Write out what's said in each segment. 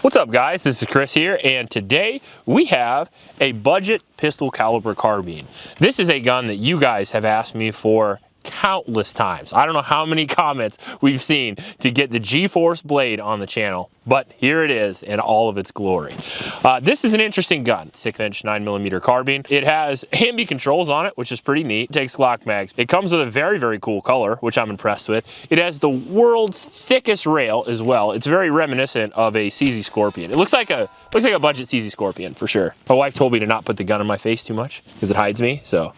What's up, guys? This is Chris here, and today we have a budget pistol caliber carbine. This is a gun that you guys have asked me for countless times. I don't know how many comments we've seen to get the Gforce Blade on the channel, but here it is in all of its glory. This is an interesting gun, 6-inch 9mm carbine. It has ambi controls on it, which is pretty neat. It takes Glock mags. It comes with a very, very cool color, which I'm impressed with. It has the world's thickest rail as well. It's very reminiscent of a CZ Scorpion. It looks like a budget CZ Scorpion for sure. My wife told me to not put the gun in my face too much because it hides me, so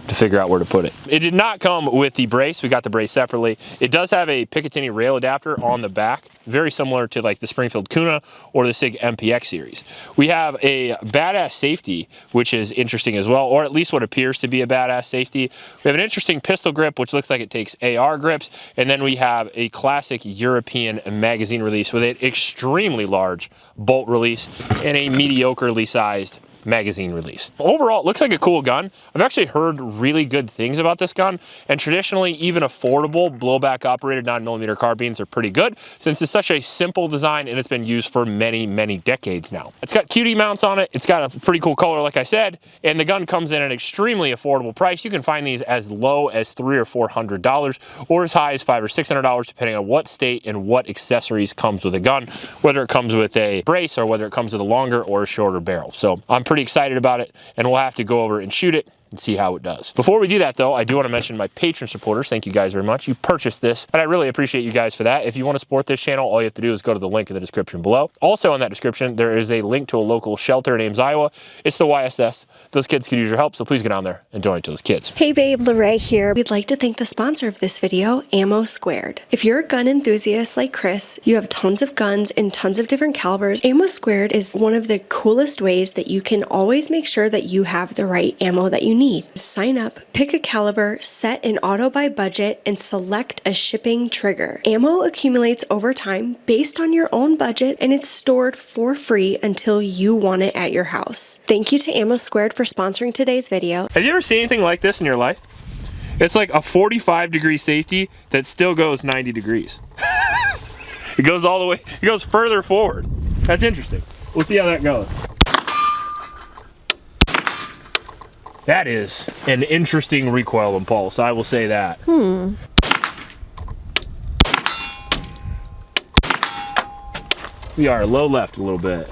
to figure out where to put it. It did not come with the brace. We got the brace separately. It does have a Picatinny rail adapter on the back, very similar to like the Springfield Kuna or the SIG MPX series. We have a badass safety, which is interesting as well, or at least what appears to be a badass safety. We have an interesting pistol grip, which looks like it takes AR grips, and then we have a classic European magazine release with an extremely large bolt release and a mediocrely sized magazine release. Overall, it looks like a cool gun. I've actually heard really good things about this gun, and traditionally even affordable blowback operated 9mm carbines are pretty good since it's such a simple design and it's been used for many, many decades now. It's got QD mounts on it. It's got a pretty cool color, like I said, and the gun comes in at an extremely affordable price. You can find these as low as $300 or $400 or as high as $500 or $600 depending on what state and what accessories comes with a gun, whether it comes with a brace or whether it comes with a longer or a shorter barrel. So I'm pretty excited about it, and we'll have to go over and shoot it and see how it does. Before we do that though, I do want to mention my Patreon supporters. Thank you guys very much. You purchased this, and I really appreciate you guys for that. If you want to support this channel, all you have to do is go to the link in the description below. Also in that description, there is a link to a local shelter in Ames, Iowa. It's the YSS. Those kids could use your help, so please get on there and donate to those kids. Hey babe, Lorraine here. We'd like to thank the sponsor of this video, Ammo Squared. If you're a gun enthusiast like Chris, you have tons of guns in tons of different calibers, Ammo Squared is one of the coolest ways that you can always make sure that you have the right ammo that you need. Sign up, pick a caliber, set an auto by budget, and select a shipping trigger. Ammo accumulates over time based on your own budget, and it's stored for free until you want it at your house. Thank you to Ammo Squared for sponsoring today's video. Have you ever seen anything like this in your life? It's like a 45-degree safety that still goes 90 degrees. It goes all the way, it goes further forward. That's interesting. We'll see how that goes. That is an interesting recoil impulse, I will say that. We are low left a little bit.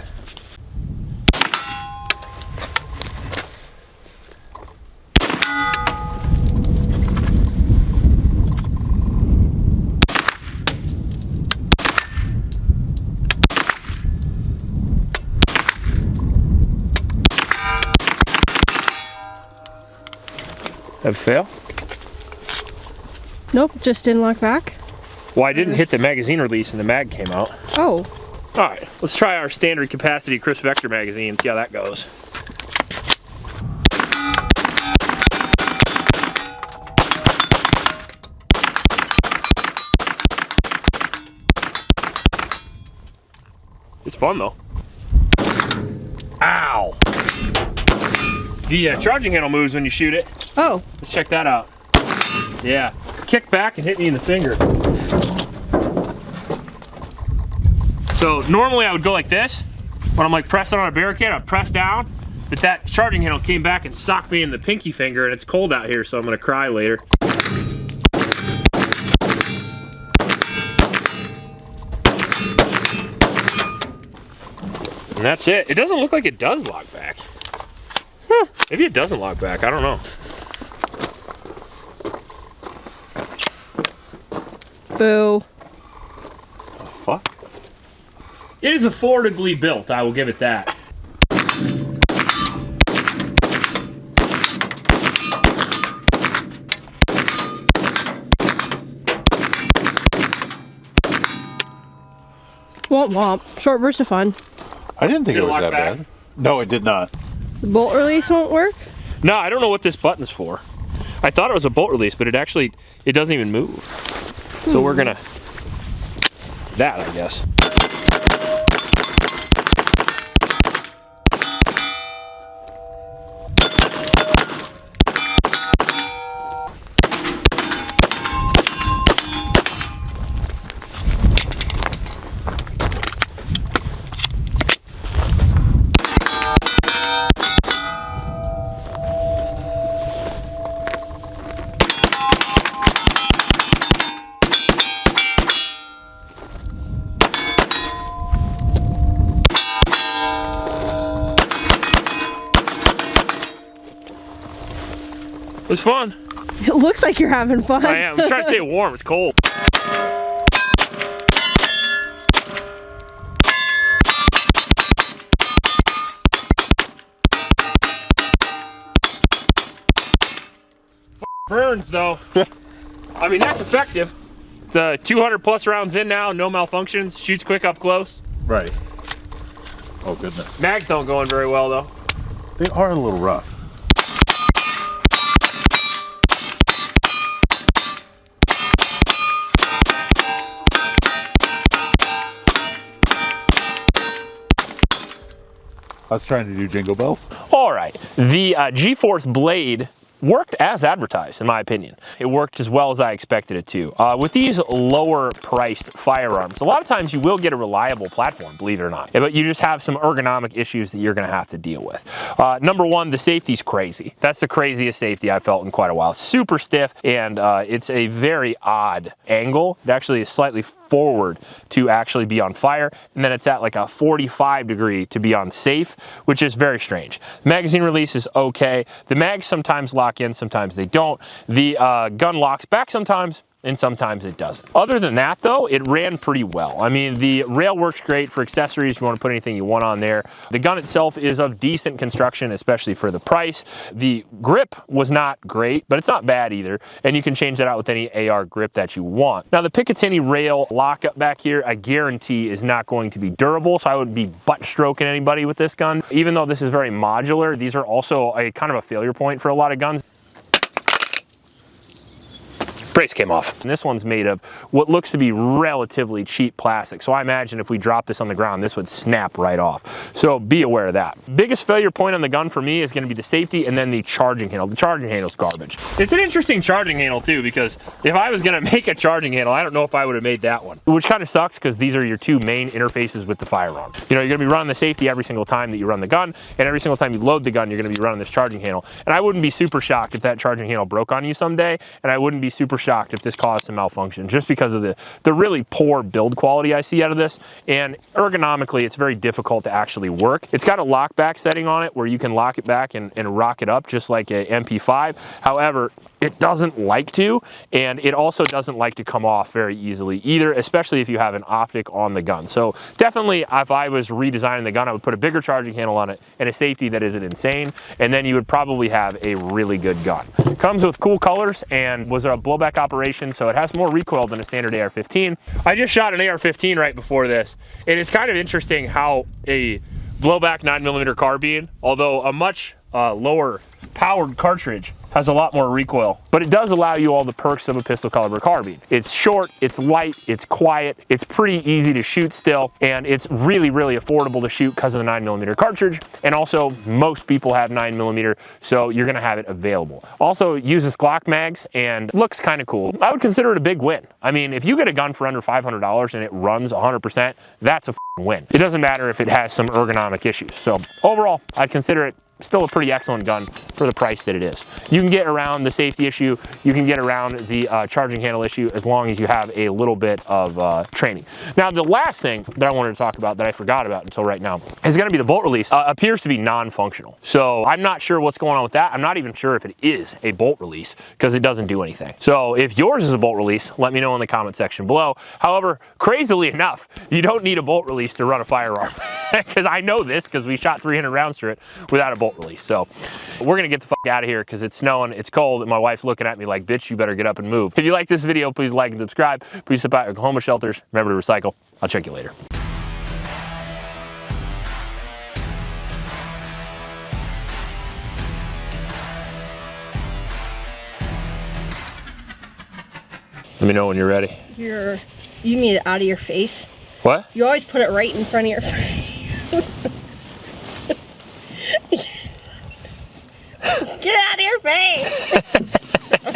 That fail? Nope, just didn't lock back. Well, I didn't hit the magazine release and the mag came out. Oh. Alright, let's try our standard capacity Chris Vector magazine and see how that goes. It's fun though. Ow! The charging handle moves when you shoot it. Oh. Let's check that out. Yeah, kick back and hit me in the finger. So normally I would go like this. When I'm like pressing on a barricade, I'd press down, but that charging handle came back and socked me in the pinky finger, and it's cold out here, so I'm gonna cry later. And that's it. It doesn't look like it does lock back. Huh. Maybe it doesn't lock back, I don't know. Boo. The fuck? It is affordably built, I will give it that. Womp womp. Short burst of fun. I didn't think it was that bad. No, it did not. The bolt release won't work? No, I don't know what this button's for. I thought it was a bolt release, but it doesn't even move. So we're gonna, that I guess. It was fun. It looks like you're having fun. I am. I'm trying to stay warm. It's cold. Burns though. I mean, that's effective. The 200 plus rounds in now, no malfunctions, shoots quick up close. Right. Oh goodness. Mags don't go in very well though. They are a little rough. I was trying to do jingle bells. All right, the Gforce Blade worked as advertised, in my opinion. It worked as well as I expected it to. With these lower priced firearms, a lot of times you will get a reliable platform, believe it or not, but you just have some ergonomic issues that you're gonna have to deal with. Number one, the safety's crazy. That's the craziest safety I've felt in quite a while. Super stiff, and it's a very odd angle. It actually is slightly forward to actually be on fire, and then it's at like a 45 degree to be on safe, which is very strange. Magazine release is okay. The mags sometimes lock in, sometimes they don't. The gun locks back sometimes, and sometimes it doesn't. Other than that though, it ran pretty well. I mean, the rail works great for accessories. You want to put anything you want on there. The gun itself is of decent construction, especially for the price. The grip was not great, but it's not bad either. And you can change that out with any AR grip that you want. Now the Picatinny rail lockup back here, I guarantee is not going to be durable. So I would be butt stroking anybody with this gun. Even though this is very modular, these are also a kind of a failure point for a lot of guns. Brace came off. And this one's made of what looks to be relatively cheap plastic. So I imagine if we drop this on the ground, this would snap right off. So be aware of that. Biggest failure point on the gun for me is gonna be the safety and then the charging handle. The charging handle's garbage. It's an interesting charging handle too, because if I was gonna make a charging handle, I don't know if I would have made that one. Which kind of sucks because these are your two main interfaces with the firearm. You know, you're gonna be running the safety every single time that you run the gun, and every single time you load the gun, you're gonna be running this charging handle. And I wouldn't be super shocked if that charging handle broke on you someday, and I wouldn't be super shocked if this caused some malfunction, just because of the really poor build quality I see out of this. And ergonomically, it's very difficult to actually work. It's got a lock back setting on it where you can lock it back and rock it up just like a MP5. However, it doesn't like to, and it also doesn't like to come off very easily either, especially if you have an optic on the gun. So definitely, if I was redesigning the gun, I would put a bigger charging handle on it and a safety that isn't insane, and then you would probably have a really good gun. Comes with cool colors and was a blowback operation, so it has more recoil than a standard AR-15. I just shot an AR-15 right before this, and it's kind of interesting how a blowback 9mm carbine, although a much lower powered cartridge, has a lot more recoil. But it does allow you all the perks of a pistol caliber carbine. It's short, it's light, it's quiet, it's pretty easy to shoot still, and it's really, really affordable to shoot because of the 9mm cartridge. And also, most people have 9mm, so you're gonna have it available. Also, uses Glock mags and looks kind of cool. I would consider it a big win. I mean, if you get a gun for under $500 and it runs 100%, that's a win. It doesn't matter if it has some ergonomic issues. So overall, I'd consider it still a pretty excellent gun for the price that it is. You can get around the safety issue, you can get around the charging handle issue as long as you have a little bit of training. Now, the last thing that I wanted to talk about that I forgot about until right now is gonna be the bolt release. Appears to be non-functional. So I'm not sure what's going on with that. I'm not even sure if it is a bolt release because it doesn't do anything. So if yours is a bolt release, let me know in the comment section below. However, crazily enough, you don't need a bolt release to run a firearm. Because I know this because we shot 300 rounds through it without a bolt release. So we're gonna get the fuck out of here because it's snowing, it's cold, and my wife's looking at me like, bitch, you better get up and move. If you like this video, please like and subscribe. Please support Oklahoma shelters. Remember to recycle. I'll check you later. Let me know when you're ready. You need it out of your face. What? You always put it right in front of your face. Get out of your face!